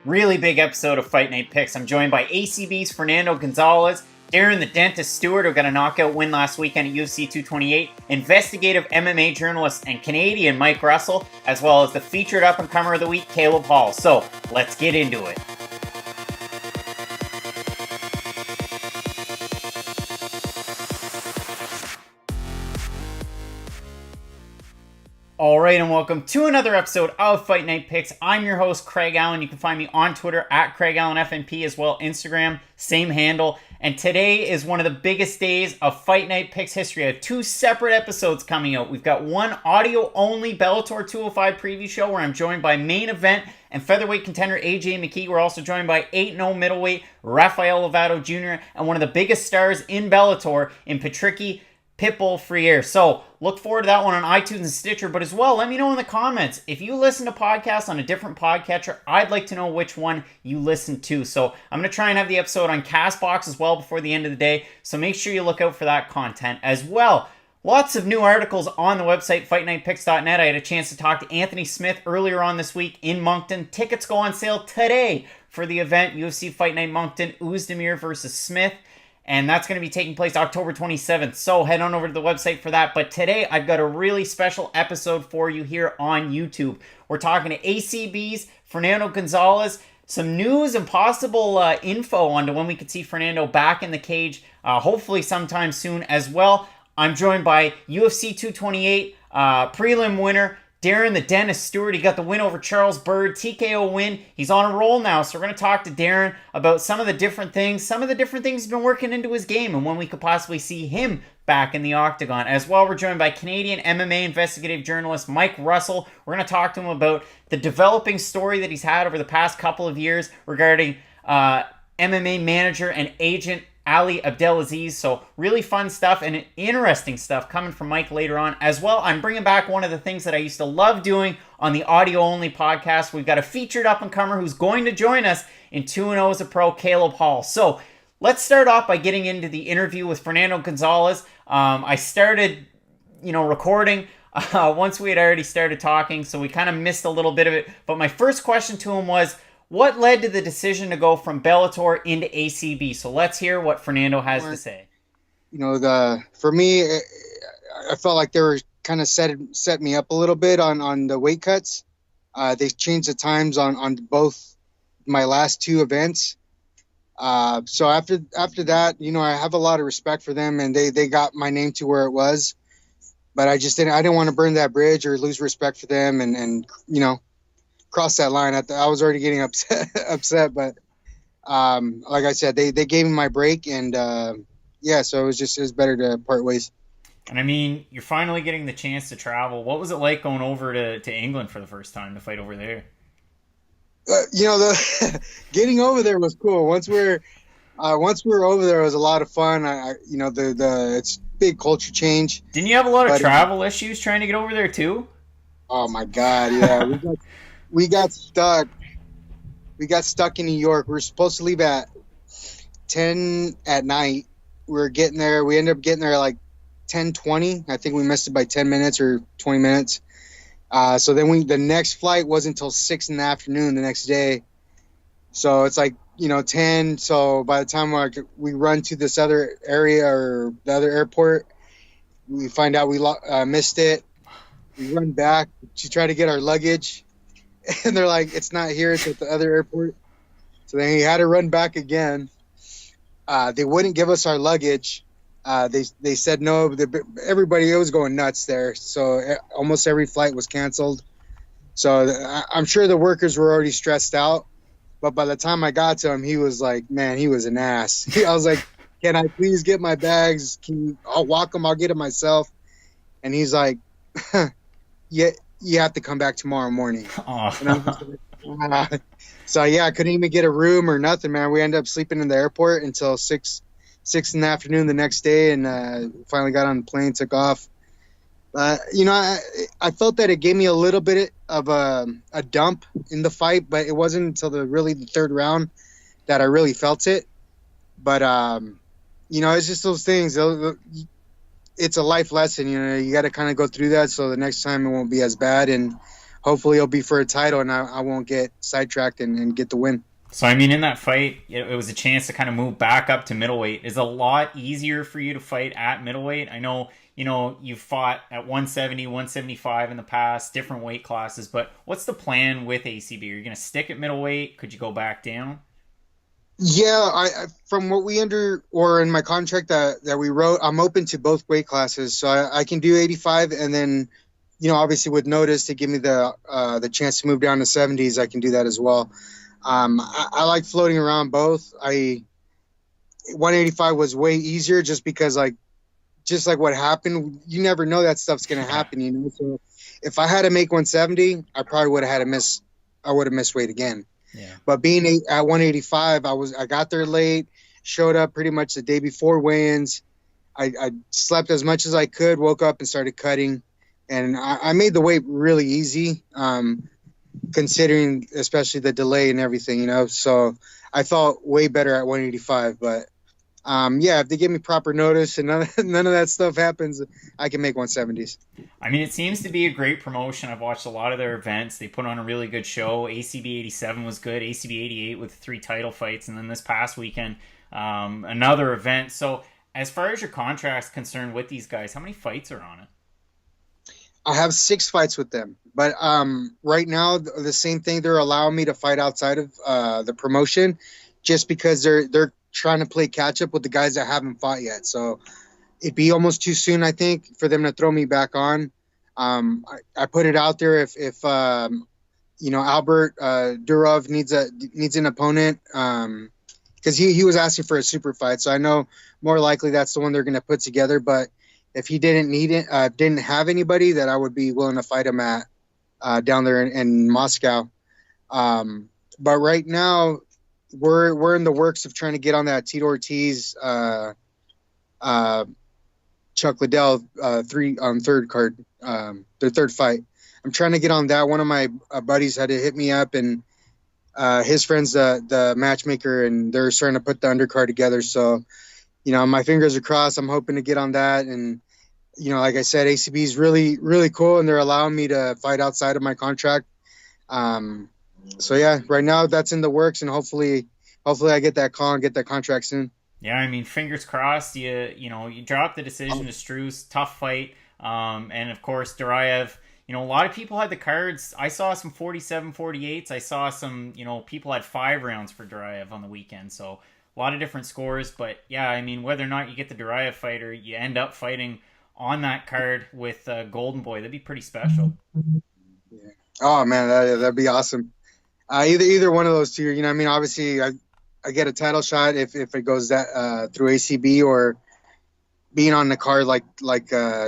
Really big episode of Fight Night Picks. I'm joined by ACB's Fernando Gonzalez, Darren the Dentist Stewart, who got a knockout win last weekend at UFC 228, investigative MMA journalist and Canadian Mike Russell, as well as the featured up-and-comer of the week, Caleb Hall. So, let's get into it. Alright, and welcome to another episode of Fight Night Picks. I'm your host, Craig Allen. You can find me on Twitter at CraigAllenFNP, as well Instagram, same handle. And today is one of the biggest days of Fight Night Picks history. I have two separate episodes coming out. We've got one audio-only Bellator 205 preview show where I'm joined by main event and featherweight contender AJ McKee. We're also joined by 8-0 middleweight Rafael Lovato Jr. and one of the biggest stars in Bellator in Patricky Pitbull Freire. So look forward to that one on iTunes and Stitcher, but as well, let me know in the comments. If you listen to podcasts on a different podcatcher, I'd like to know which one you listen to. So I'm going to try and have the episode on CastBox as well before the end of the day, so make sure you look out for that content as well. Lots of new articles on the website, FightNightPicks.net. I had a chance to talk to Anthony Smith earlier on this week in Moncton. Tickets go on sale today for the event, UFC Fight Night Moncton, Oezdemir versus Smith. And that's going to be taking place October 27th. So head on over to the website for that. But today I've got a really special episode for you here on YouTube. We're talking to ACB's Fernando Gonzalez. Some news and possible info on to when we could see Fernando back in the cage. Hopefully sometime soon as well. I'm joined by UFC 228 prelim winner Darren the Dentist Stewart. He got the win over Charles Byrd, TKO win. He's on a roll now, so we're going to talk to Darren about some of the different things he's been working into his game and when we could possibly see him back in the octagon. As well, we're joined by Canadian MMA investigative journalist Mike Russell. We're going to talk to him about the developing story that he's had over the past couple of years regarding MMA manager and agent Ali Abdelaziz. So really fun stuff and interesting stuff coming from Mike later on. As well, I'm bringing back one of the things that I used to love doing on the audio-only podcast. We've got a featured up-and-comer who's going to join us in 2-0 as a pro, Caleb Hall. So let's start off by getting into the interview with Fernando Gonzalez. I started, recording once we had already started talking, so we kind of missed a little bit of it. But my first question to him was, what led to the decision to go from Bellator into ACB? So let's hear what Fernando has to say. For me, I felt like they were kind of set me up a little bit on the weight cuts. They changed the times on both my last two events. So after that, I have a lot of respect for them, and they got my name to where it was. But I didn't want to burn that bridge or lose respect for them and cross that line. I was already getting upset, but like I said, they gave me my break, and so it was better to part ways. And I mean, you're finally getting the chance to travel. What was it like going over to England for the first time to fight over there? Getting over there was cool. Once we were over there, it was a lot of fun. It's big culture change. Didn't you have a lot of travel issues trying to get over there too? Oh my God, yeah. We got stuck. We got stuck in New York. We were supposed to leave at 10 at night. We ended up getting there at like 10:20. I think we missed it by 10 minutes or 20 minutes. So then the next flight wasn't until 6 in the afternoon the next day. So it's like, 10. So by the time we run to this other area or the other airport, we find out we missed it. We run back to try to get our luggage. And they're like, it's not here, it's at the other airport. So then he had to run back again. They wouldn't give us our luggage. They said no. Everybody was going nuts there. So almost every flight was canceled. So I'm sure the workers were already stressed out. But by the time I got to him, he was like, man, he was an ass. I was like, can I please get my bags? I'll walk them. I'll get it myself. And he's like, yeah. You have to come back tomorrow morning. So I couldn't even get a room or nothing, man. We ended up sleeping in the airport until 6 in the afternoon the next day, and finally got on the plane, took off. I felt that it gave me a little bit of a dump in the fight, but it wasn't until the third round that I really felt it. But it's just those things. It's a life lesson, you got to kind of go through that so the next time it won't be as bad. And hopefully it'll be for a title, and I won't get sidetracked and get the win. So, I mean, in that fight, it was a chance to kind of move back up to middleweight. Is it a lot easier for you to fight at middleweight? I know, you've fought at 170, 175 in the past, different weight classes, but what's the plan with ACB? Are you going to stick at middleweight? Could you go back down? Yeah, from what we or in my contract that we wrote, I'm open to both weight classes, so I can do 85, and then, obviously with notice to give me the chance to move down to 70s, I can do that as well. I like floating around both. 185 was way easier just because just like what happened, you never know that stuff's gonna happen, So if I had to make 170, I probably would have had to miss. I would have missed weight again. Yeah. But being at 185, I got there late, showed up pretty much the day before weigh-ins. I slept as much as I could, woke up and started cutting, and I made the weight really easy. Considering especially the delay and everything, so I felt way better at 185. But if they give me proper notice and none of that stuff happens, I can make 170s. I mean, it seems to be a great promotion. I've watched a lot of their events. They put on a really good show. ACB 87 was good. ACB 88 with 3 title fights, and then this past weekend, another event. So as far as your contract's concerned with these guys, how many fights are on it? I have 6 fights with them, but right now the same thing. They're allowing me to fight outside of the promotion, just because they're trying to play catch up with the guys that haven't fought yet. So it'd be almost too soon, I think, for them to throw me back on. I put it out there if Albert Durov needs an opponent, because he was asking for a super fight. So I know more likely that's the one they're going to put together, but. If he didn't didn't have anybody, that I would be willing to fight him at down there in Moscow. But right now, we're in the works of trying to get on that Tito Ortiz, Chuck Liddell third card, their third fight. I'm trying to get on that. One of my buddies had to hit me up, and his friend's the matchmaker, and they're starting to put the undercard together. So. My fingers are crossed. I'm hoping to get on that. And, like I said, ACB is really, really cool, and they're allowing me to fight outside of my contract. Right now that's in the works, and hopefully I get that call and get that contract soon. Yeah, I mean, fingers crossed. You dropped the decision to Struce, tough fight. And of course, Duraev, a lot of people had the cards. I saw some 47-48s. I saw some, people had 5 rounds for Duraev on the weekend. So, a lot of different scores, but yeah, I mean, whether or not you get the Duraev fight or you end up fighting on that card with Golden Boy, that'd be pretty special. Yeah. Oh man, that'd be awesome. Either one of those two. Obviously, I get a title shot if it goes that through ACB, or being on the card like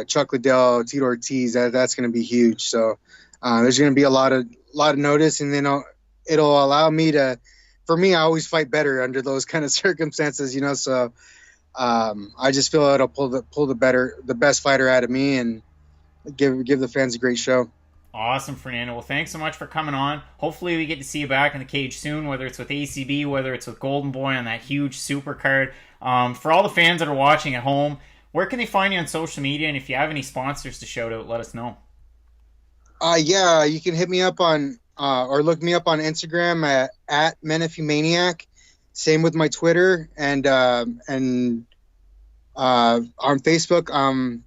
Chuck Liddell, Tito Ortiz. That's going to be huge. So there's going to be a lot of notice, and then it'll allow me to. For me, I always fight better under those kind of circumstances, So I just feel it'll pull the best fighter out of me, and give the fans a great show. Awesome, Fernando. Well, thanks so much for coming on. Hopefully, we get to see you back in the cage soon, whether it's with ACB, whether it's with Golden Boy on that huge super card. For all the fans that are watching at home, where can they find you on social media? And if you have any sponsors to shout out, let us know. You can hit me up on. Or look me up on Instagram at Menifumaniac. Same with my Twitter, and on Facebook,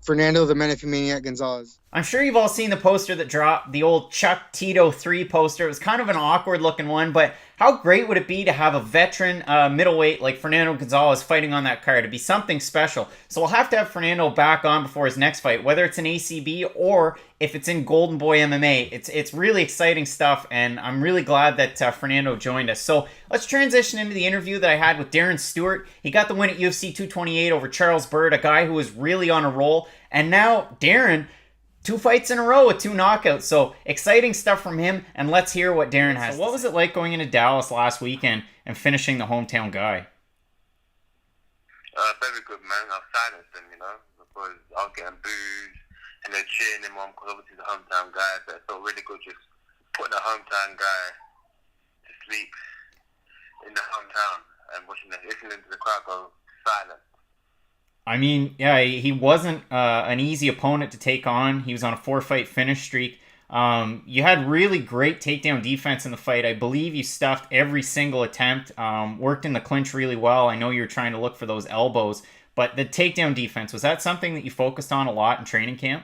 Fernando the Menifumaniac Gonzalez. I'm sure you've all seen the poster that dropped, the old Chuck Tito 3 poster. It was kind of an awkward looking one, but how great would it be to have a veteran middleweight like Fernando Gonzalez fighting on that card? It'd be something special. So we'll have to have Fernando back on before his next fight, whether it's in ACB or if it's in Golden Boy MMA. It's really exciting stuff, and I'm really glad that Fernando joined us. So let's transition into the interview that I had with Darren Stewart. He got the win at UFC 228 over Charles Byrd, a guy who was really on a roll. And now Darren, 2 fights in a row with 2 knockouts. So exciting stuff from him, and let's hear what Darren has. So what was it like going into Dallas last weekend and finishing the hometown guy? Very good, man. I've silenced them, because I was getting booed and they're cheering him on because obviously he's a hometown guy. So it felt really good just putting a hometown guy to sleep in the hometown and listening to the crowd go silent. I mean, yeah, he wasn't an easy opponent to take on. He was on a 4-fight finish streak. You had really great takedown defense in the fight. I believe you stuffed every single attempt, worked in the clinch really well. I know you were trying to look for those elbows, but the takedown defense, was that something that you focused on a lot in training camp?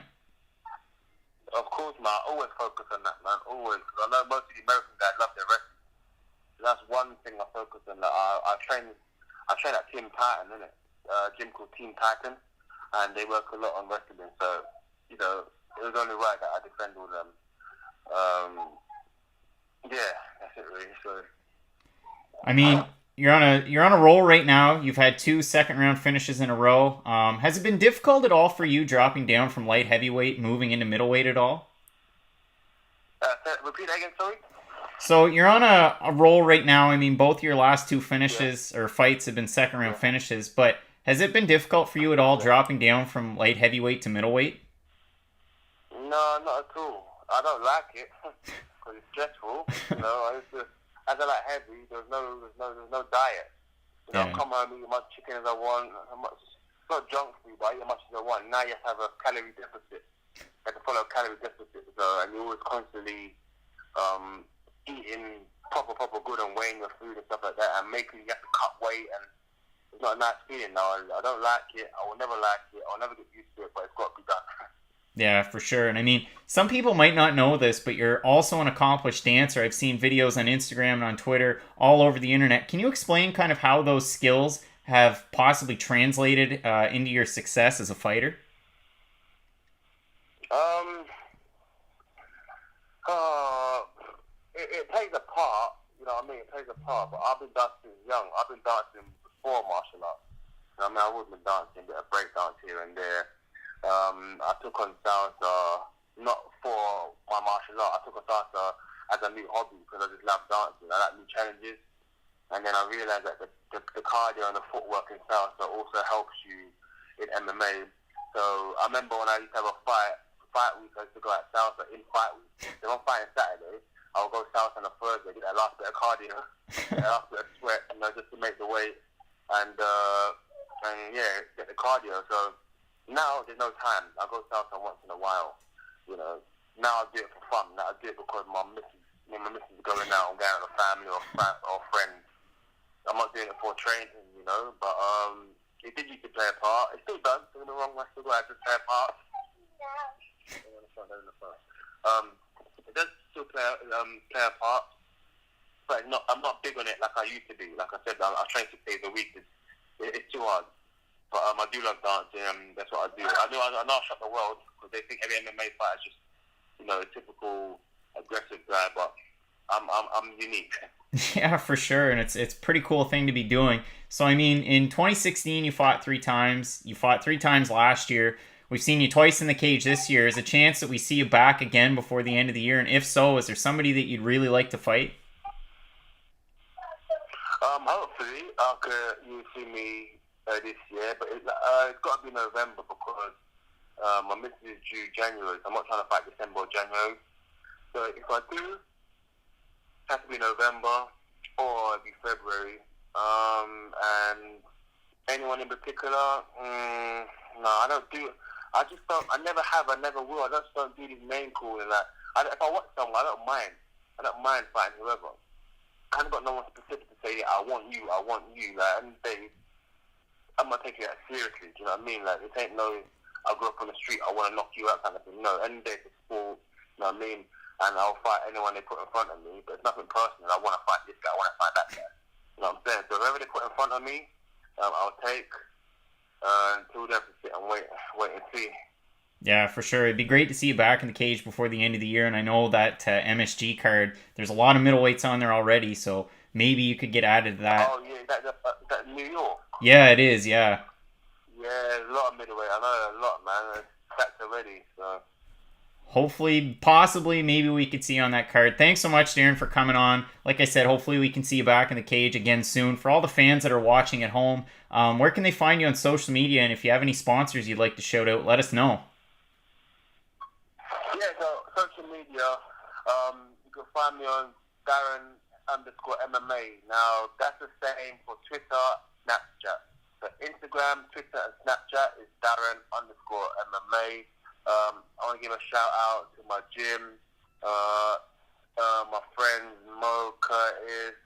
Of course, man. I always focus on that, man. Always. Because I know most of the American guys love their wrestling. So that's one thing I focus on. Like, I train at Team Titan, innit? Gym called Team Titan, and they work a lot on wrestling. So, you know, it was only right that I defend all them. Yeah, that's it really. So, I mean, you're on a roll right now. You've had 2 second-round finishes in a row. Has it been difficult at all for you dropping down from light heavyweight, moving into middleweight at all? repeat that again, sorry? So you're on a roll right now. I mean, both your last 2 finishes or fights have been second-round finishes, but has it been difficult for you at all dropping down from light heavyweight to middleweight? No, not at all. I don't like it because it's stressful. You know, as I like heavy, there's no diet. You know, I come home, eat as much chicken as I want. It's not junk food, but I eat as much as I want. Now you have to have a calorie deficit. You have to follow a calorie deficit. So, and you're always constantly eating proper good and weighing your food and stuff like that, and making you have to cut weight, and it's not a nice feeling now. I don't like it. I will never like it. I'll never get used to it, but it's got to be done. Yeah, for sure. And I mean, some people might not know this, but you're also an accomplished dancer. I've seen videos on Instagram and on Twitter, all over the internet. Can you explain kind of how those skills have possibly translated into your success as a fighter? It plays a part, you know what I mean? It plays a part, but I've been dancing young. I've been dancing before martial arts. You know what I mean? I've always been dancing, a bit of break dance here and there. I took on salsa, not for my martial art, I took on salsa as a new hobby because I just love dancing. I like new challenges. And then I realized that the cardio and the footwork in salsa also helps you in MMA. So I remember when I used to have a fight week, I used to go at salsa in fight week. So if I'm fighting Saturday, I'll go salsa on a Thursday, get that last bit of cardio, get that last bit of sweat, you know, just to make the weight and yeah, get the cardio. So now there's no time. I go salsa once in a while, you know. Now I do it for fun. Now I do it because my missus is going out and going out with family or friends. I'm not doing it for training, you know, but it did used to play a part. It still does, don't get me wrong, I still got to play a part. It does still play a part, but I'm not big on it like I used to be. Like I said, I train 6 days a week. It's too hard. But I do love dancing, that's what I do. I know I shut the world because they think every MMA fighter is just, you know, a typical aggressive guy, but I'm unique. Yeah, for sure, and it's a pretty cool thing to be doing. So I mean, in 2016 you fought 3 times. You fought 3 times last year. We've seen you twice in the cage this year. Is there a chance that we see you back again before the end of the year? And if so, is there somebody that you'd really like to fight? Hopefully, you see me this year, but it's got to be November because my missus is due January. So I'm not trying to fight December or January. So if I do, it has to be November or it'll be February. And anyone in particular? No, I don't do it. I just don't. I never have. I never will. I just don't do these name calling. Like, if I want someone, I don't mind. I don't mind fighting whoever. I haven't got no one specific to say, I want you. Like, and I'm not taking that seriously. Do you know what I mean? Like, it ain't no, I grew up on the street, I want to knock you out kind of thing. No, any day it's a sport. You know what I mean? And I'll fight anyone they put in front of me. But it's nothing personal. I want to fight this guy. I want to fight that guy. You know what I'm saying? So whoever they put in front of me, I'll take. Until they have to sit and wait and see. Yeah, for sure. It'd be great to see you back in the cage before the end of the year. And I know that MSG card, there's a lot of middleweights on there already, so maybe you could get added to that. Oh, yeah, that New York? Yeah, it is, yeah. Yeah, there's a lot of middleweight. I know a lot, man. It's stacked already, so... Hopefully, possibly, maybe we could see you on that card. Thanks so much, Darren, for coming on. Like I said, hopefully we can see you back in the cage again soon. For all the fans that are watching at home, where can they find you on social media? And if you have any sponsors you'd like to shout out, let us know. Yeah, so social media, you can find me on Darren_MMA. Now, that's the same for Twitter, Snapchat. So Instagram, Twitter, and Snapchat is Darren_MMA. I want to give a shout out to my gym, my friends Mo, Curtis,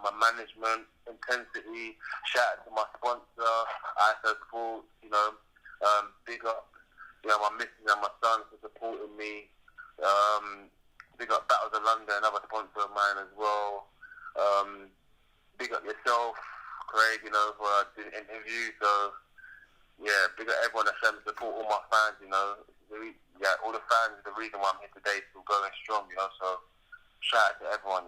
my management, Intensity. Shout out to my sponsor, ISO Sports. Big up, my missus and my son for supporting me. Big up Battles of London, another sponsor of mine as well. Big up yourself, Craig, for doing the interview. So, yeah, big up everyone that's showing support, all my fans, all the fans are the reason why I'm here today, still going strong, so shout out to everyone,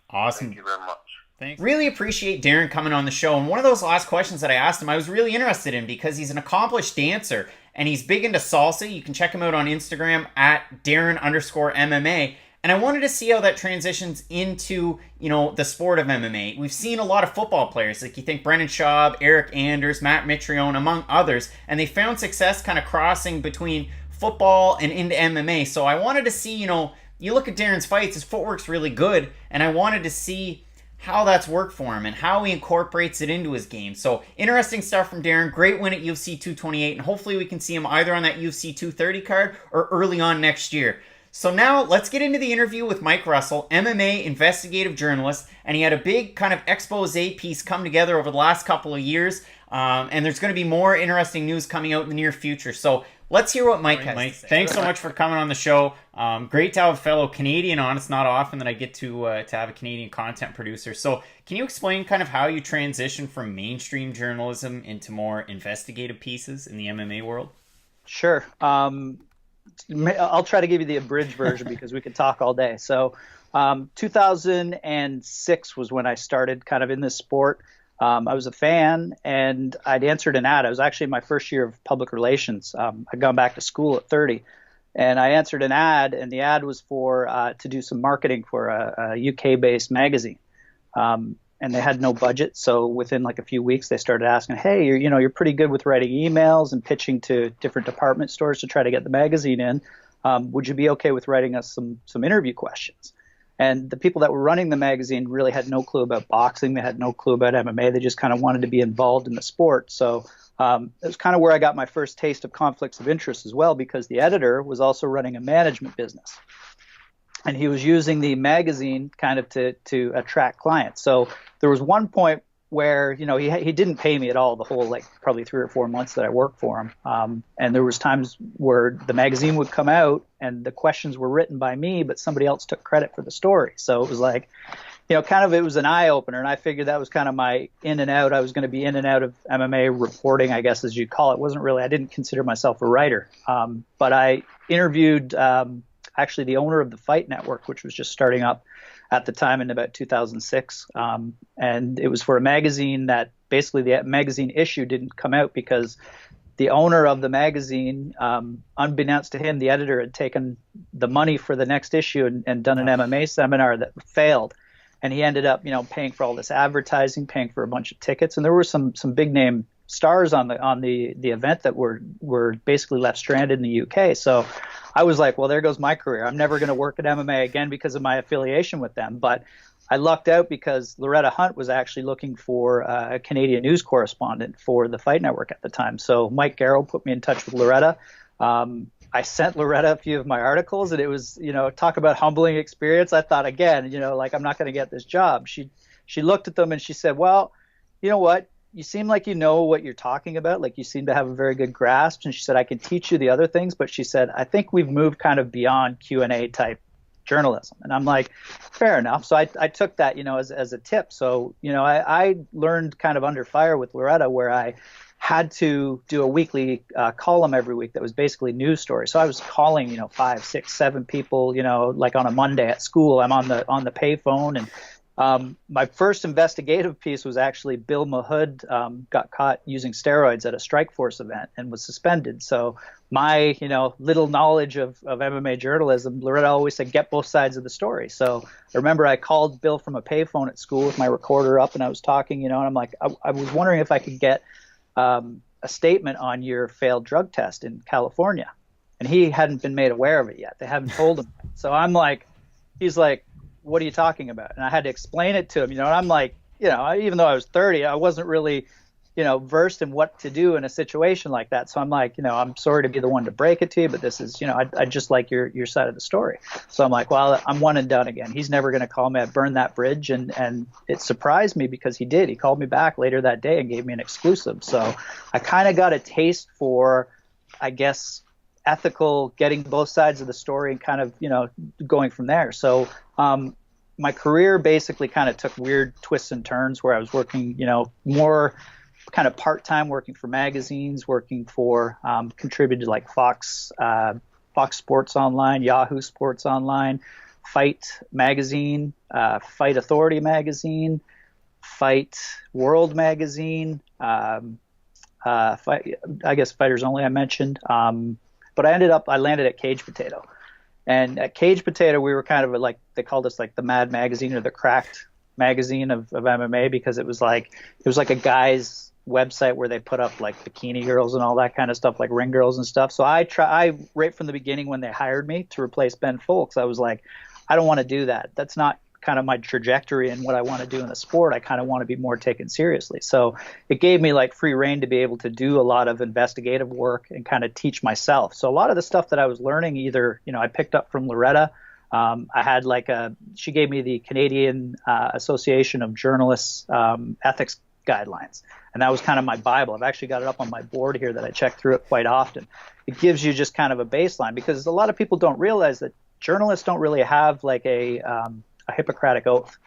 Awesome. Thank you very much. Thanks. Really appreciate Darren coming on the show. And one of those last questions that I asked him, I was really interested in because he's an accomplished dancer and he's big into salsa. You can check him out on Instagram at Darren_MMA. And I wanted to see how that transitions into, the sport of MMA. We've seen a lot of football players, like you think Brendan Schaub, Eric Anders, Matt Mitrione, among others, and they found success kind of crossing between football and into MMA. So I wanted to see, you look at Darren's fights, his footwork's really good, and I wanted to see how that's worked for him and how he incorporates it into his game. So interesting stuff from Darren. Great win at UFC 228, and hopefully we can see him either on that UFC 230 card or early on next year. So now let's get into the interview with Mike Russell, MMA investigative journalist, and he had a big kind of expose piece come together over the last couple of years, and there's going to be more interesting news coming out in the near future. So let's hear what Mike has to say. Thanks so much for coming on the show. Great to have a fellow Canadian on. It's not often that I get to have a Canadian content producer. So can you explain kind of how you transition from mainstream journalism into more investigative pieces in the MMA world? Sure. I'll try to give you the abridged version because we could talk all day. So 2006 was when I started kind of in this sport. I was a fan and I'd answered an ad. I was actually in my first year of public relations. I'd gone back to school at 30 and I answered an ad, and the ad was for to do some marketing for a UK-based magazine. And they had no budget. So within like a few weeks, they started asking, hey, you're pretty good with writing emails and pitching to different department stores to try to get the magazine in. Would you be okay with writing us some interview questions? And the people that were running the magazine really had no clue about boxing. They had no clue about MMA. They just kind of wanted to be involved in the sport. So it was kind of where I got my first taste of conflicts of interest as well, because the editor was also running a management business. And he was using the magazine kind of to attract clients. So there was one point where, he didn't pay me at all the whole, probably 3 or 4 months that I worked for him. And there was times where the magazine would come out and the questions were written by me, but somebody else took credit for the story. So it was like, it was an eye opener. And I figured that was kind of my in and out. I was going to be in and out of MMA reporting, I guess, as you'd call it. I didn't consider myself a writer. But I interviewed actually the owner of the Fight Network, which was just starting up at the time in about 2006. And it was for a magazine that basically the magazine issue didn't come out because the owner of the magazine, unbeknownst to him, the editor had taken the money for the next issue and done an MMA seminar that failed. And he ended up, paying for all this advertising, paying for a bunch of tickets. And there were some big name stars on the event that were basically left stranded in the UK. So I was like, well, there goes my career. I'm never going to work at MMA again because of my affiliation with them. But I lucked out because Loretta Hunt was actually looking for a Canadian news correspondent for the Fight Network at the time. So Mike Garrow put me in touch with Loretta. I sent Loretta a few of my articles, and it was, talk about humbling experience. I thought, again, I'm not going to get this job. She looked at them and she said, well, you know what? You seem like you know what you're talking about. Like you seem to have a very good grasp. And she said, I can teach you the other things. But she said, I think we've moved kind of beyond Q&A type journalism. And I'm like, fair enough. So I took that, as a tip. So, I learned kind of under fire with Loretta, where I had to do a weekly column every week that was basically news stories. So I was calling, 5, 6, 7 people, like on a Monday at school. I'm on the pay phone, and my first investigative piece was actually Bill Mahood got caught using steroids at a Strikeforce event and was suspended. So my, little knowledge of MMA journalism, Loretta always said, get both sides of the story. So I remember I called Bill from a payphone at school with my recorder up, and I was talking, and I'm like, I was wondering if I could get a statement on your failed drug test in California. And he hadn't been made aware of it yet. They haven't told him. So I'm like, he's like, what are you talking about? And I had to explain it to him, and I'm like, even though I was 30, I wasn't really, versed in what to do in a situation like that. So I'm like, I'm sorry to be the one to break it to you, but this is, I just like your side of the story. So I'm like, well, I'm one and done again. He's never going to call me. I burned that bridge. And it surprised me because he did. He called me back later that day and gave me an exclusive. So I kind of got a taste for, I guess, ethical, getting both sides of the story and kind of, going from there. So my career basically kind of took weird twists and turns where I was working, more kind of part-time, working for magazines, working for contributed like Fox Sports Online, Yahoo Sports Online, Fight Magazine, Fight Authority Magazine, Fight World Magazine, Fight, I guess Fighters Only I mentioned. But I landed at Cage Potato. And at Cage Potato, we were kind of like, they called us like the Mad Magazine or the Cracked Magazine of MMA, because it was like a guy's website where they put up like bikini girls and all that kind of stuff, like ring girls and stuff. So I right from the beginning when they hired me to replace Ben Folks, I was like, I don't want to do that. That's not kind of my trajectory and what I want to do in the sport. I kind of want to be more taken seriously. So it gave me like free reign to be able to do a lot of investigative work and kind of teach myself. So a lot of the stuff that I was learning, either, I picked up from Loretta. I had she gave me the Canadian Association of Journalists ethics guidelines. And that was kind of my Bible. I've actually got it up on my board here that I check through it quite often. It gives you just kind of a baseline, because a lot of people don't realize that journalists don't really have like a Hippocratic oath.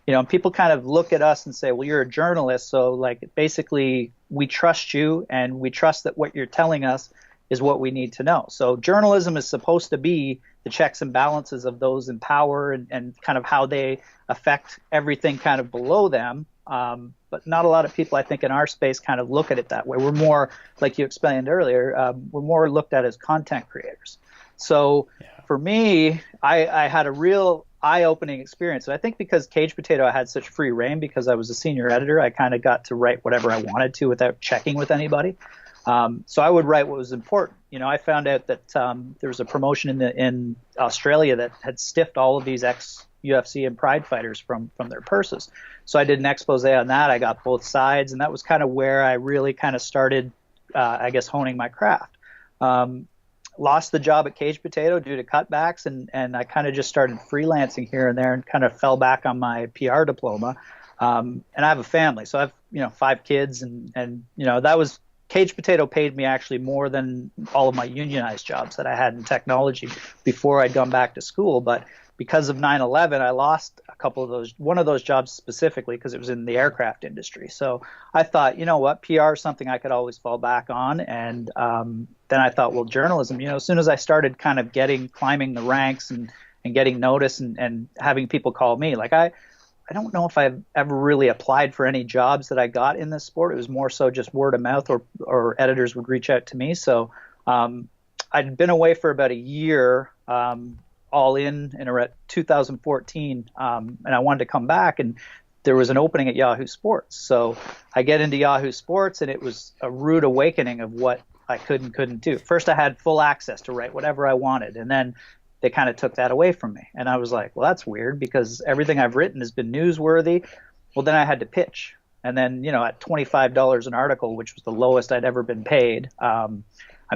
And people kind of look at us and say, well, you're a journalist, so like basically we trust you and we trust that what you're telling us is what we need to know. So journalism is supposed to be the checks and balances of those in power and kind of how they affect everything kind of below them. But not a lot of people, I think, in our space kind of look at it that way. We're more, like you explained earlier, we're more looked at as content creators. So for me, I had a real eye-opening experience. And I think because Cage Potato, I had such free reign because I was a senior editor, I kind of got to write whatever I wanted to without checking with anybody. So I would write what was important. I found out that there was a promotion in Australia that had stiffed all of these ex-UFC and Pride fighters from their purses. So I did an expose on that. I got both sides, and that was kind of where I really kind of started, I guess, honing my craft. Lost the job at Cage Potato due to cutbacks, and I kind of just started freelancing here and there and kind of fell back on my PR diploma. And I have a family, so I have 5 kids, and that was Cage Potato paid me actually more than all of my unionized jobs that I had in technology before I'd gone back to school. But because of 9/11, I lost a couple of those, one of those jobs specifically because it was in the aircraft industry. So I thought, what, PR is something I could always fall back on. And then I thought, well, journalism, as soon as I started kind of climbing the ranks and getting noticed and having people call me, like I don't know if I've ever really applied for any jobs that I got in this sport. It was more so just word of mouth, or editors would reach out to me. So I'd been away for about a year, all in around 2014, and I wanted to come back, and there was an opening at Yahoo Sports. So I get into Yahoo Sports, and it was a rude awakening of what I could and couldn't do. First, I had full access to write whatever I wanted, and then they kind of took that away from me. And I was like, well, that's weird, because everything I've written has been newsworthy. Well, then I had to pitch. And then, at $25 an article, which was the lowest I'd ever been paid, I'm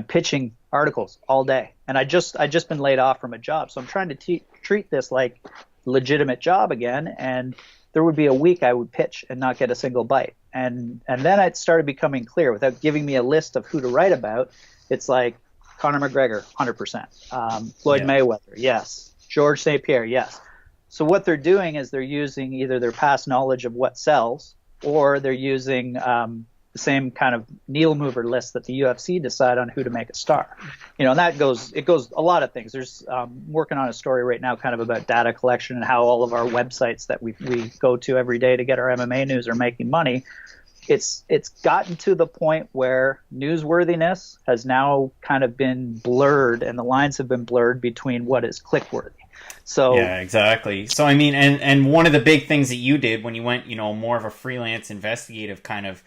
pitching articles all day. And I just been laid off from a job. So I'm trying to treat this like legitimate job again. And there would be a week I would pitch and not get a single bite. And then it started becoming clear, without giving me a list of who to write about. It's like Conor McGregor, 100%. Floyd Mayweather, yes. George St. Pierre, yes. So what they're doing is they're using either their past knowledge of what sells, or they're using the same kind of needle mover list that the UFC decide on who to make a star. And it goes a lot of things. There's working on a story right now kind of about data collection and how all of our websites that we go to every day to get our MMA news are making money. It's gotten to the point where newsworthiness has now kind of been blurred, and the lines have been blurred between what is click-worthy. So yeah, exactly. So I mean, and one of the big things that you did when you went, more of a freelance investigative kind of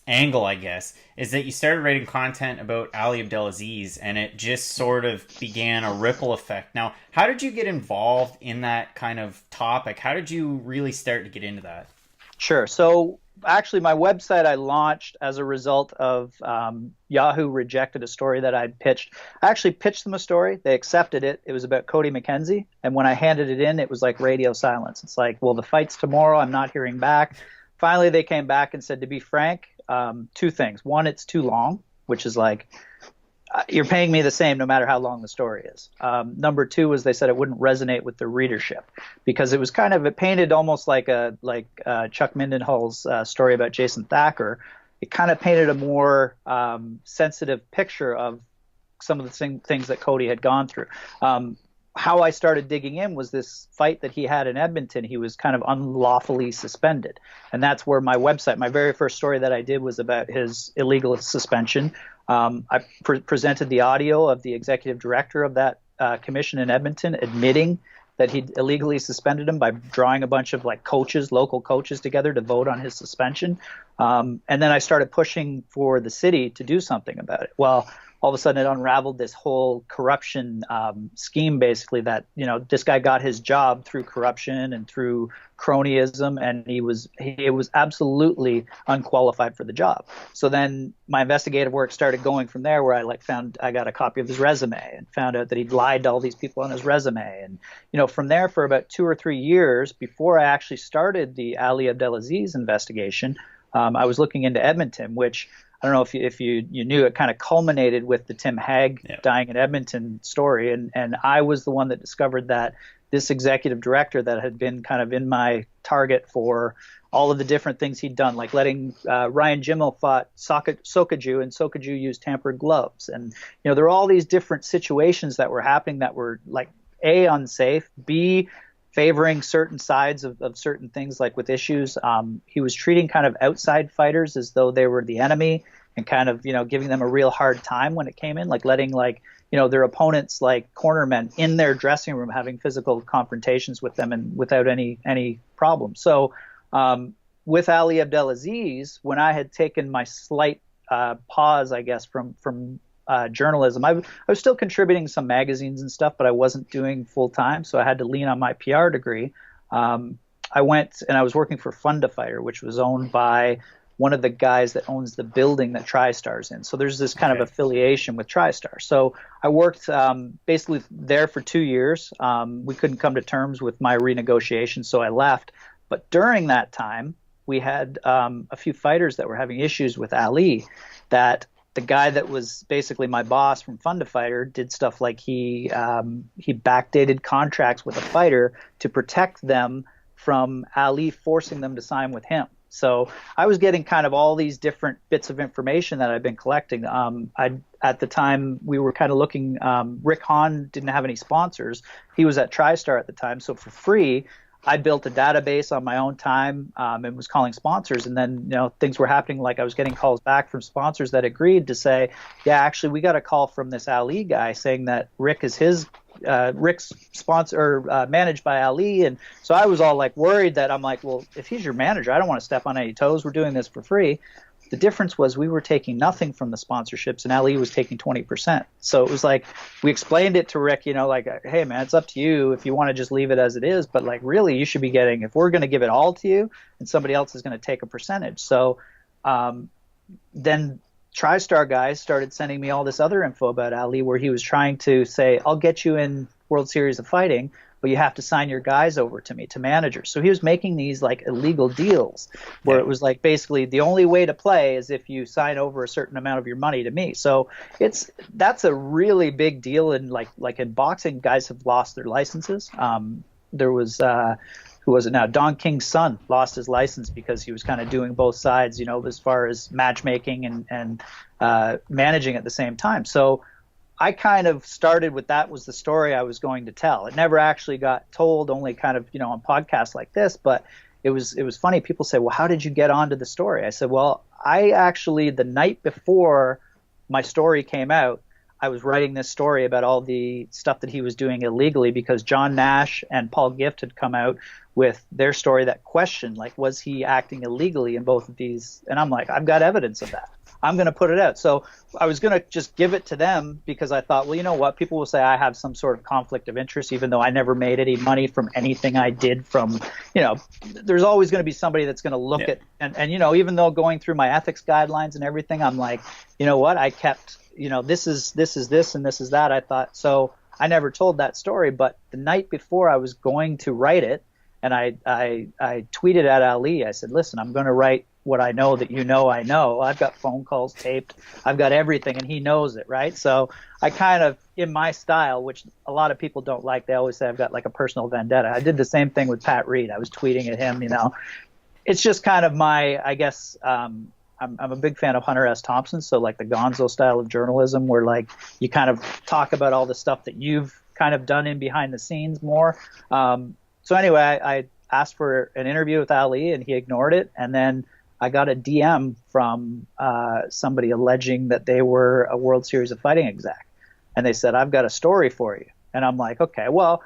angle, I guess, is that you started writing content about Ali Abdelaziz, and it just sort of began a ripple effect. Now, how did you get involved in that kind of topic? How did you really start to get into that? Sure. So actually, my website I launched as a result of Yahoo rejected a story that I'd pitched. I actually pitched them a story. They accepted it. It was about Cody McKenzie. And when I handed it in, it was like radio silence. It's like, well, the fight's tomorrow. I'm not hearing back. Finally, they came back and said, to be frank, two things. One, it's too long, which is like, you're paying me the same no matter how long the story is. Number two was they said it wouldn't resonate with the readership because it was kind of, it painted almost like Chuck Mindenhall's story about Jason Thacker. It kind of painted a more sensitive picture of some of the things that Cody had gone through. How I started digging in was this fight that he had in Edmonton. He was kind of unlawfully suspended. And that's where my website, my very first story that I did was about his illegal suspension. I presented the audio of the executive director of that commission in Edmonton admitting that he'd illegally suspended him by drawing a bunch of like coaches, local coaches together to vote on his suspension. And then I started pushing for the city to do something about it. Well, all of a sudden it unraveled this whole corruption scheme, basically, that, you know, this guy got his job through corruption and through cronyism, and he was absolutely unqualified for the job. So then my investigative work started going from there, where I got a copy of his resume and found out that he'd lied to all these people on his resume. And, you know, from there for about 2 or 3 years before I actually started the Ali Abdelaziz investigation, I was looking into Edmonton, which I don't know if you knew, it kind of culminated with the Tim Hagg dying in Edmonton story. And I was the one that discovered that this executive director that had been kind of in my target for all of the different things he'd done, like letting Ryan Jimmel fought Sokaju, and Sokaju used tampered gloves. And, you know, there were all these different situations that were happening that were like, A, unsafe, B, favoring certain sides of certain things, like with issues. He was treating kind of outside fighters as though they were the enemy and kind of, you know, giving them a real hard time when it came in, like letting, like, you know, their opponents, like cornermen, in their dressing room having physical confrontations with them and without any problem. So with Ali Abdelaziz, when I had taken my slight pause, I guess, from journalism, I was still contributing some magazines and stuff, but I wasn't doing full time, so I had to lean on my PR degree. I went and I was working for Fund a Fighter, which was owned by one of the guys that owns the building that TriStar's in. So there's this kind of affiliation with TriStar. So I worked basically there for 2 years. We couldn't come to terms with my renegotiation, so I left. But during that time, we had a few fighters that were having issues with Ali, that the guy that was basically my boss from Fund a Fighter did stuff like he backdated contracts with a fighter to protect them from Ali forcing them to sign with him. So I was getting kind of all these different bits of information that I've been collecting. At the time, we were kind of looking, Rick Hahn didn't have any sponsors. He was at TriStar at the time. So for free, I built a database on my own time and was calling sponsors. And then, you know, things were happening, like I was getting calls back from sponsors that agreed to say, yeah, actually, we got a call from this Ali guy saying that Rick is Rick's sponsor, managed by Ali. And so I was all like worried that I'm like, well, if he's your manager, I don't want to step on any toes. We're doing this for free. The difference was we were taking nothing from the sponsorships and Ali was taking 20%. So it was like, we explained it to Rick, you know, like, hey man, it's up to you if you want to just leave it as it is. But like, really, you should be getting, if we're going to give it all to you and somebody else is going to take a percentage. So then TriStar guys started sending me all this other info about Ali, where he was trying to say, I'll get you in World Series of Fighting, but you have to sign your guys over to me, to managers. So he was making these like illegal deals where it was like, basically the only way to play is if you sign over a certain amount of your money to me. So that's a really big deal. And like in boxing, guys have lost their licenses. There was, who was it now? Don King's son lost his license because he was kind of doing both sides, you know, as far as matchmaking and managing at the same time. So I kind of started with, that was the story I was going to tell. It never actually got told, only kind of, you know, on podcasts like this, but it was funny. People say, well, how did you get onto the story? I said, well, I actually, the night before my story came out, I was writing this story about all the stuff that he was doing illegally, because John Nash and Paul Gift had come out with their story that questioned, like, was he acting illegally in both of these? And I'm like, I've got evidence of that. I'm going to put it out. So I was going to just give it to them because I thought, well, you know what? People will say I have some sort of conflict of interest, even though I never made any money from anything I did from, there's always going to be somebody that's going to look at, and, even though going through my ethics guidelines and everything, I'm like, you know what? I kept, this is this and this is that. I thought, so I never told that story, but the night before I was going to write it, and I tweeted at Ali, I said, listen, I'm going to write what I know that I know. I've got phone calls taped. I've got everything, and he knows it, right? So I kind of, in my style, which a lot of people don't like, they always say I've got like a personal vendetta. I did the same thing with Pat Reed. I was tweeting at him, It's just kind of my, I guess, I'm a big fan of Hunter S. Thompson, so like the Gonzo style of journalism where like you kind of talk about all the stuff that you've kind of done in behind the scenes more. So anyway, I asked for an interview with Ali, and he ignored it, and then I got a DM from somebody alleging that they were a World Series of Fighting exec. And they said, I've got a story for you. And I'm like, okay, well,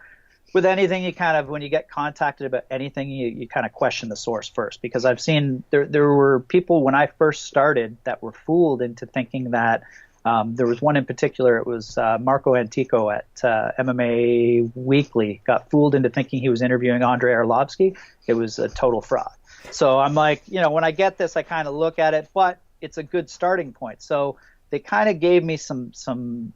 with anything, you kind of, when you get contacted about anything, you kind of question the source first. Because I've seen there were people when I first started that were fooled into thinking that there was one in particular, it was Marco Antico at MMA Weekly, got fooled into thinking he was interviewing Andrei Arlovsky. It was a total fraud. So I'm like, when I get this, I kind of look at it, but it's a good starting point. So they kind of gave me some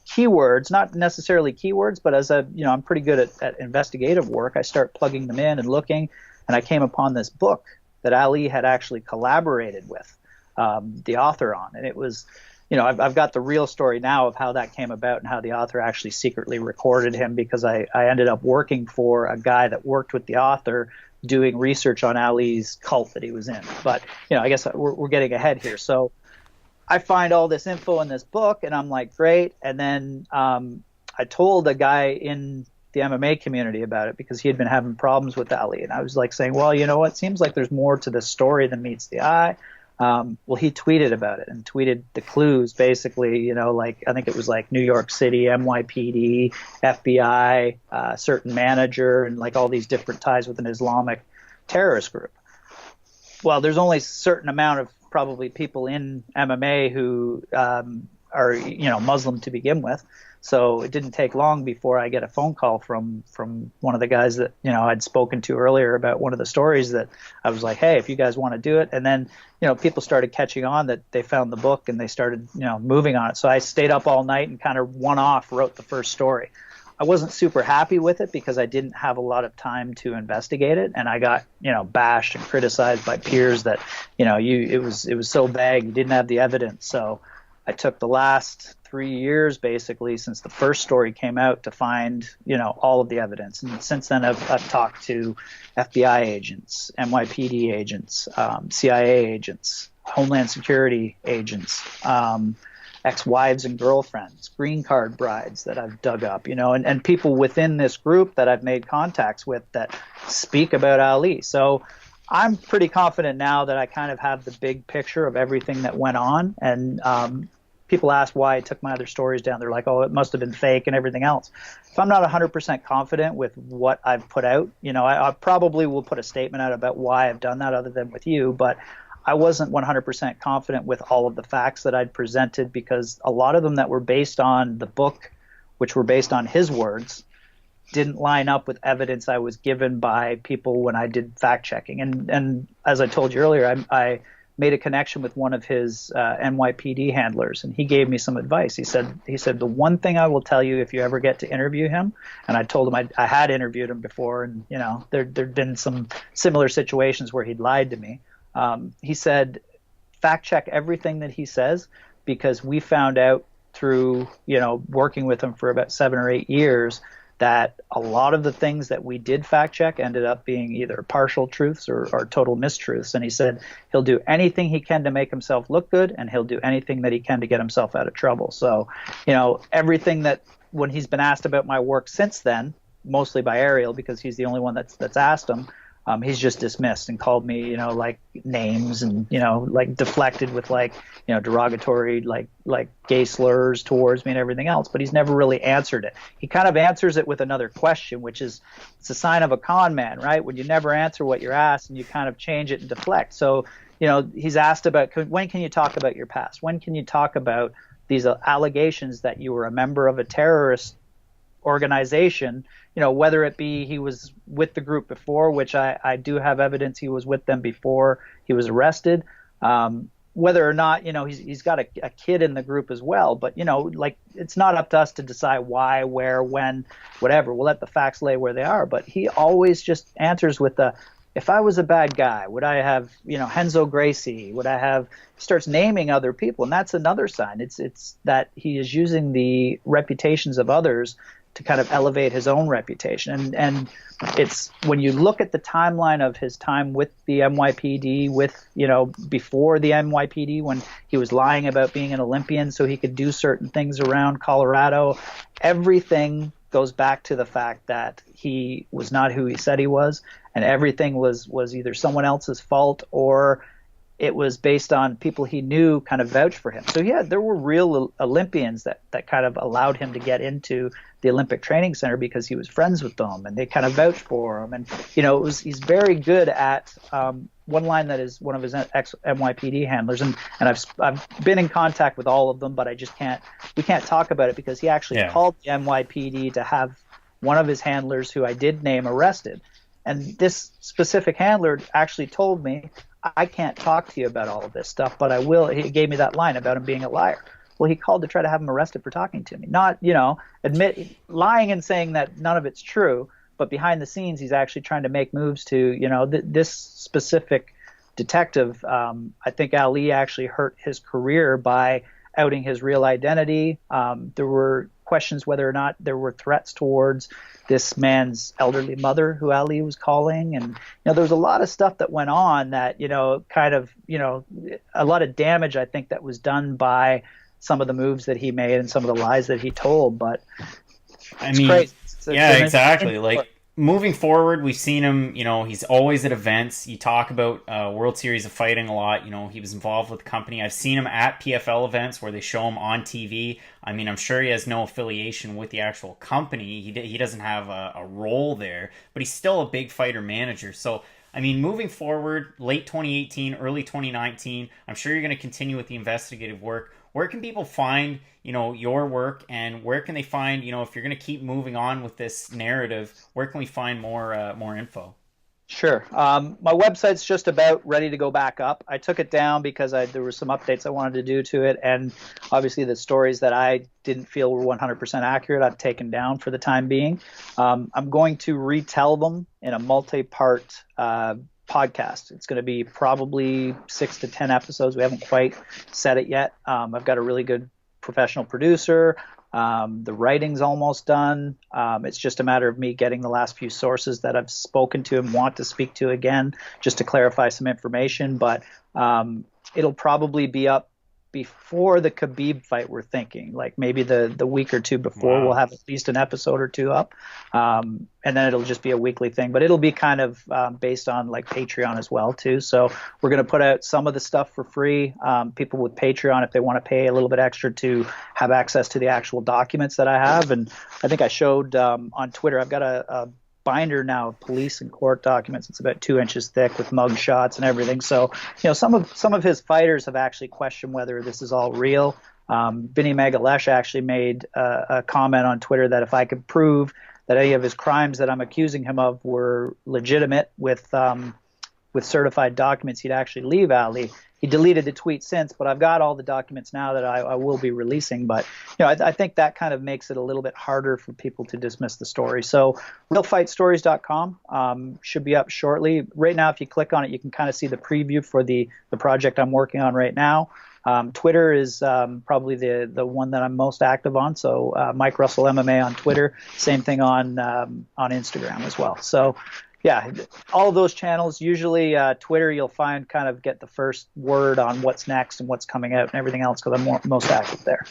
keywords, not necessarily keywords, but as I'm pretty good at investigative work. I start plugging them in and looking, and I came upon this book that Ali had actually collaborated with the author on. And it was, I've got the real story now of how that came about and how the author actually secretly recorded him, because I ended up working for a guy that worked with the author doing research on Ali's cult that he was in. But, I guess we're getting ahead here. So I find all this info in this book, and I'm like, great. And then I told a guy in the MMA community about it because he had been having problems with Ali. And I was like saying, well, it seems like there's more to this story than meets the eye. Well, he tweeted about it and tweeted the clues, basically, like I think it was like New York City, NYPD, FBI, certain manager, and like all these different ties with an Islamic terrorist group. Well, there's only a certain amount of probably people in MMA who are, Muslim to begin with. So it didn't take long before I get a phone call from one of the guys that, I'd spoken to earlier about one of the stories that I was like, hey, if you guys want to do it. And then, people started catching on that they found the book and they started, moving on it. So I stayed up all night and kind of one-off wrote the first story. I wasn't super happy with it because I didn't have a lot of time to investigate it. And I got, bashed and criticized by peers that, it was so vague. You didn't have the evidence. So I took the last 3 years basically since the first story came out to find, all of the evidence. And since then I've talked to FBI agents, NYPD agents, CIA agents, Homeland Security agents, ex-wives and girlfriends, green card brides that I've dug up, and people within this group that I've made contacts with that speak about Ali. So I'm pretty confident now that I kind of have the big picture of everything that went on. And people ask why I took my other stories down. They're like, oh, it must have been fake and everything else. If I'm not 100% confident with what I've put out, I probably will put a statement out about why I've done that other than with you. But I wasn't 100% confident with all of the facts that I'd presented because a lot of them that were based on the book, which were based on his words, didn't line up with evidence I was given by people when I did fact checking. And as I told you earlier, I made a connection with one of his NYPD handlers, and he gave me some advice. He said, the one thing I will tell you if you ever get to interview him, and I told him I had interviewed him before, and there'd been some similar situations where he'd lied to me. He said, fact check everything that he says, because we found out through, working with him for about 7 or 8 years that a lot of the things that we did fact check ended up being either partial truths or total mistruths. And he said he'll do anything he can to make himself look good, and he'll do anything that he can to get himself out of trouble. So, everything that when he's been asked about my work since then, mostly by Ariel, because he's the only one that's asked him, he's just dismissed and called me, like names and, like deflected with like, derogatory, like gay slurs towards me and everything else, but he's never really answered it. He kind of answers it with another question, which is, it's a sign of a con man, right? When you never answer what you're asked and you kind of change it and deflect. So, he's asked about, when can you talk about your past? When can you talk about these allegations that you were a member of a terrorist organization, whether it be he was with the group before, which I do have evidence he was with them before he was arrested, whether or not, he's got a kid in the group as well. But, like, it's not up to us to decide why, where, when, whatever. We'll let the facts lay where they are. But he always just answers with if I was a bad guy, would I have, Henzo Gracie? Would I have? Starts naming other people, and that's another sign. It's that he is using the reputations of others to kind of elevate his own reputation. And it's when you look at the timeline of his time with the NYPD, before the NYPD, when he was lying about being an Olympian so he could do certain things around Colorado, everything goes back to the fact that he was not who he said he was, and everything was either someone else's fault or it was based on people he knew kind of vouched for him. So yeah, there were real Olympians that kind of allowed him to get into the Olympic Training Center because he was friends with them and they kind of vouched for him. And he's very good at one line that is one of his ex-NYPD handlers, and I've been in contact with all of them, but we can't talk about it because he actually called the NYPD to have one of his handlers, who I did name, arrested. And this specific handler actually told me, I can't talk to you about all of this stuff, but I will. He gave me that line about him being a liar. Well, he called to try to have him arrested for talking to me. Not, lying and saying that none of it's true, but behind the scenes, he's actually trying to make moves to, this specific detective. I think Ali actually hurt his career by outing his real identity. There were questions whether or not there were threats towards this man's elderly mother, who Ali was calling. And, there was a lot of stuff that went on that, a lot of damage, I think, that was done by some of the moves that he made and some of the lies that he told. But it's crazy. Exactly. Like, moving forward, we've seen him, he's always at events. You talk about World Series of Fighting a lot. He was involved with the company. I've seen him at PFL events where they show him on TV. I mean, I'm sure he has no affiliation with the actual company. He doesn't have a role there, but he's still a big fighter manager. So, I mean, moving forward, late 2018, early 2019, I'm sure you're going to continue with the investigative work. Where can people find, your work, and where can they find, if you're going to keep moving on with this narrative, where can we find more info? Sure. My website's just about ready to go back up. I took it down because there were some updates I wanted to do to it, and obviously the stories that I didn't feel were 100% accurate, I've taken down for the time being. I'm going to retell them in a multi-part podcast. It's going to be probably 6 to 10 episodes. We haven't quite set it yet. I've got a really good professional producer. The writing's almost done. It's just a matter of me getting the last few sources that I've spoken to and want to speak to again, just to clarify some information. But it'll probably be up before the Khabib fight, we're thinking. Like maybe the week or two before. Wow. We'll have at least an episode or two up. And then it'll just be a weekly thing. But it'll be kind of based on like Patreon as well, too. So we're going to put out some of the stuff for free. People with Patreon, if they want to pay a little bit extra to have access to the actual documents that I have. And I think I showed on Twitter, I've got a binder now of police and court documents. It's about 2 inches thick with mug shots and everything. So, some of his fighters have actually questioned whether this is all real. Vinny Magalesh actually made a comment on Twitter that if I could prove that any of his crimes that I'm accusing him of were legitimate with certified documents, he'd actually leave Ali. He deleted the tweet since, but I've got all the documents now that I will be releasing. But, I think that kind of makes it a little bit harder for people to dismiss the story. So realfightstories.com should be up shortly. Right now, if you click on it, you can kind of see the preview for the project I'm working on right now. Twitter is probably the one that I'm most active on. So Mike Russell MMA on Twitter, same thing on Instagram as well. So yeah, all of those channels. Usually Twitter, you'll find kind of get the first word on what's next and what's coming out and everything else because I'm most active there.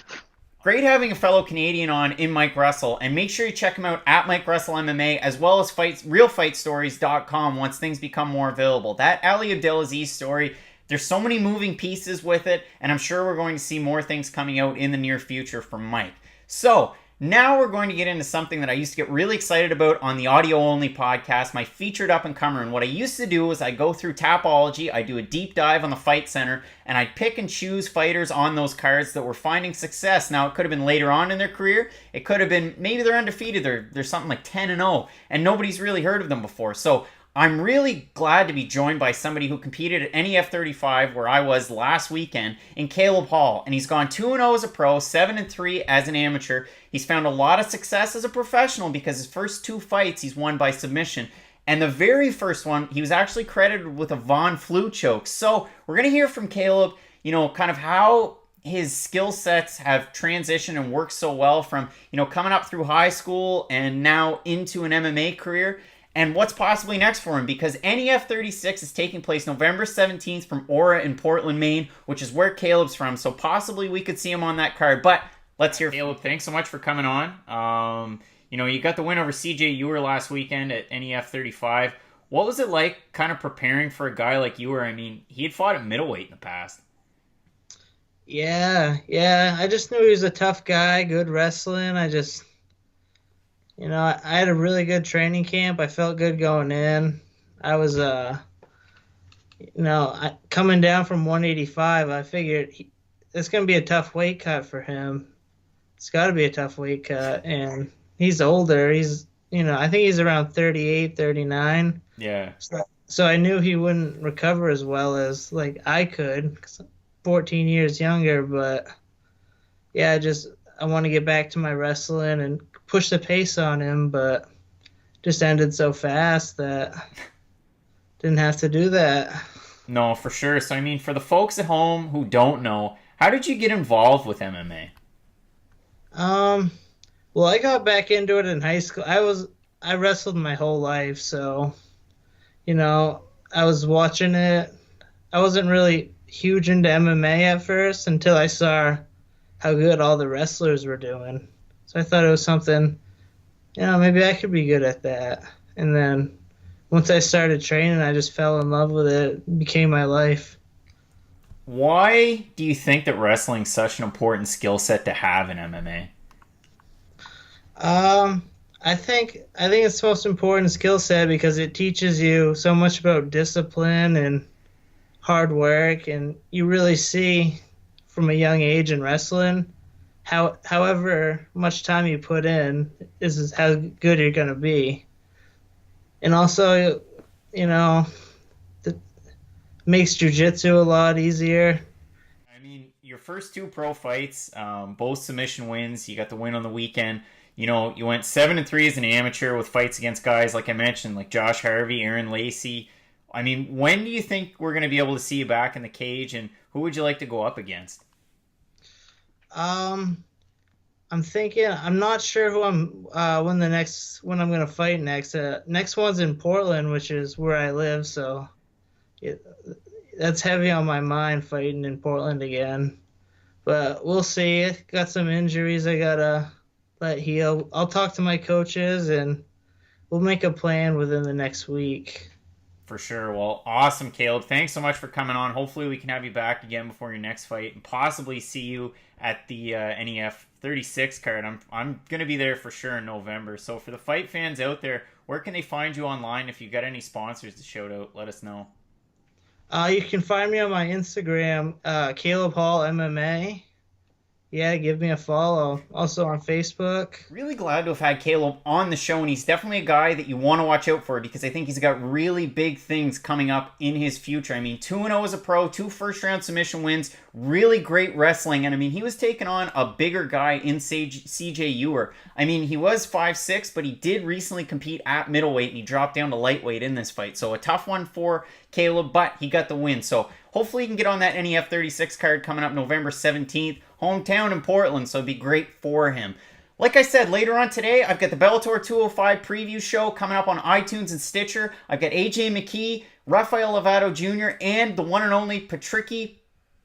great having a fellow Canadian on in Mike Russell, and make sure you check him out at Mike Russell MMA, as well as realfightstories.com once things become more available. That Ali Abdelaziz story, there's so many moving pieces with it, and I'm sure we're going to see more things coming out in the near future from Mike. So, now we're going to get into something that I used to get really excited about on the audio-only podcast, my featured up-and-comer. And what I used to do is I go through Tapology, I do a deep dive on the Fight Center, and I'd pick and choose fighters on those cards that were finding success. Now, it could have been later on in their career. It could have been, maybe they're undefeated. They're something like 10-0, and nobody's really heard of them before. So I'm really glad to be joined by somebody who competed at NEF 35, where I was last weekend, in Caleb Hall. And he's gone 2-0 as a pro, 7-3 as an amateur. He's found a lot of success as a professional because his first 2 fights he's won by submission. And the very first one, he was actually credited with a Von Flue choke. So we're going to hear from Caleb, kind of how his skill sets have transitioned and worked so well from, coming up through high school and now into an MMA career. And what's possibly next for him, because NEF 36 is taking place November 17th from Aura in Portland, Maine, which is where Caleb's from. So possibly we could see him on that card. But let's hear Caleb. Thanks so much for coming on. You got the win over CJ Ewer last weekend at NEF 35. What was it like kind of preparing for a guy like Ewer? I mean, he had fought at middleweight in the past. Yeah. I just knew he was a tough guy, good wrestling. I had a really good training camp. I felt good going in. I was, coming down from 185, I figured it's going to be a tough weight cut for him. It's got to be a tough weight cut. And he's older. He's, I think he's around 38, 39. Yeah. So I knew he wouldn't recover as well as, I could, 'cause I'm 14 years younger. But, yeah, I want to get back to my wrestling and push the pace on him, but just ended so fast that didn't have to do that. No, for sure. So, I mean, for the folks at home who don't know, how did you get involved with MMA? Well, I got back into it in high school. I wrestled my whole life, so, I was watching it. I wasn't really huge into MMA at first until I saw how good all the wrestlers were doing. So I thought it was something, maybe I could be good at that. And then once I started training, I just fell in love with it. It became my life. Why do you think that wrestling's such an important skill set to have in MMA? I think it's the most important skill set because it teaches you so much about discipline and hard work, and you really see from a young age in wrestling however much time you put in is how good you're going to be. And also, it makes jiu-jitsu a lot easier. I mean, your first 2 pro fights, both submission wins. You got the win on the weekend. You went 7-3 as an amateur with fights against guys, like I mentioned, like Josh Harvey, Aaron Lacey. I mean, when do you think we're going to be able to see you back in the cage, and who would you like to go up against? I'm thinking. I'm not sure who when I'm gonna fight next. Next one's in Portland, which is where I live, so that's heavy on my mind, fighting in Portland again. But we'll see. Got some injuries I gotta let heal. I'll talk to my coaches and we'll make a plan within the next week. For sure. Well, awesome, Caleb. Thanks so much for coming on. Hopefully we can have you back again before your next fight and possibly see you at the NEF 36 card. I'm going to be there for sure in November. So for the fight fans out there, where can they find you online? If you got any sponsors to shout out, let us know. You can find me on my Instagram, Caleb Hall MMA. Yeah, give me a follow. Also on Facebook. Really glad to have had Caleb on the show, and he's definitely a guy that you want to watch out for because I think he's got really big things coming up in his future. I mean, 2-0 as a pro, 2 first-round submission wins, really great wrestling, and I mean, he was taking on a bigger guy in CJ Ewer. I mean, he was 5'6", but he did recently compete at middleweight, and he dropped down to lightweight in this fight. So a tough one for Caleb, but he got the win. So hopefully he can get on that NEF 36 card coming up November 17th. Hometown in Portland, so it'd be great for him. Like I said, later on today, I've got the Bellator 205 preview show coming up on iTunes and Stitcher. I've got AJ McKee, Rafael Lovato Jr., and the one and only Patricky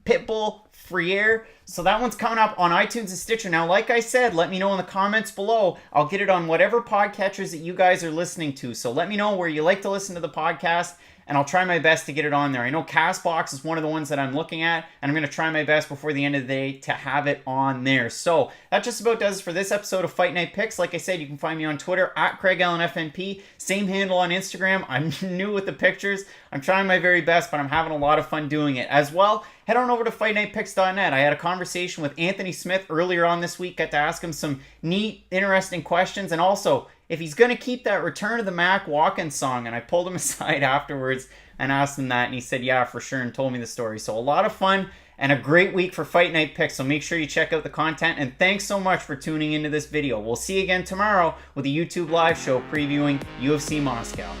Pitbull, Freire. So that one's coming up on iTunes and Stitcher. Now, like I said, let me know in the comments below. I'll get it on whatever podcatchers that you guys are listening to. So let me know where you like to listen to the podcast, and I'll try my best to get it on there. I know CastBox is one of the ones that I'm looking at, and I'm going to try my best before the end of the day to have it on there. So that just about does it for this episode of Fight Night Picks. Like I said, you can find me on Twitter at CraigAllenFNP. Same handle on Instagram. I'm new with the pictures. I'm trying my very best, but I'm having a lot of fun doing it. As well, head on over to FightNightPicks.net. I had a conversation with Anthony Smith earlier on this week. Got to ask him some neat, interesting questions, and also if he's going to keep that Return of the Mac walk-in song. And I pulled him aside afterwards and asked him that, and he said, yeah, for sure, and told me the story. So a lot of fun and a great week for Fight Night Picks. So make sure you check out the content, and thanks so much for tuning into this video. We'll see you again tomorrow with a YouTube live show previewing UFC Moscow.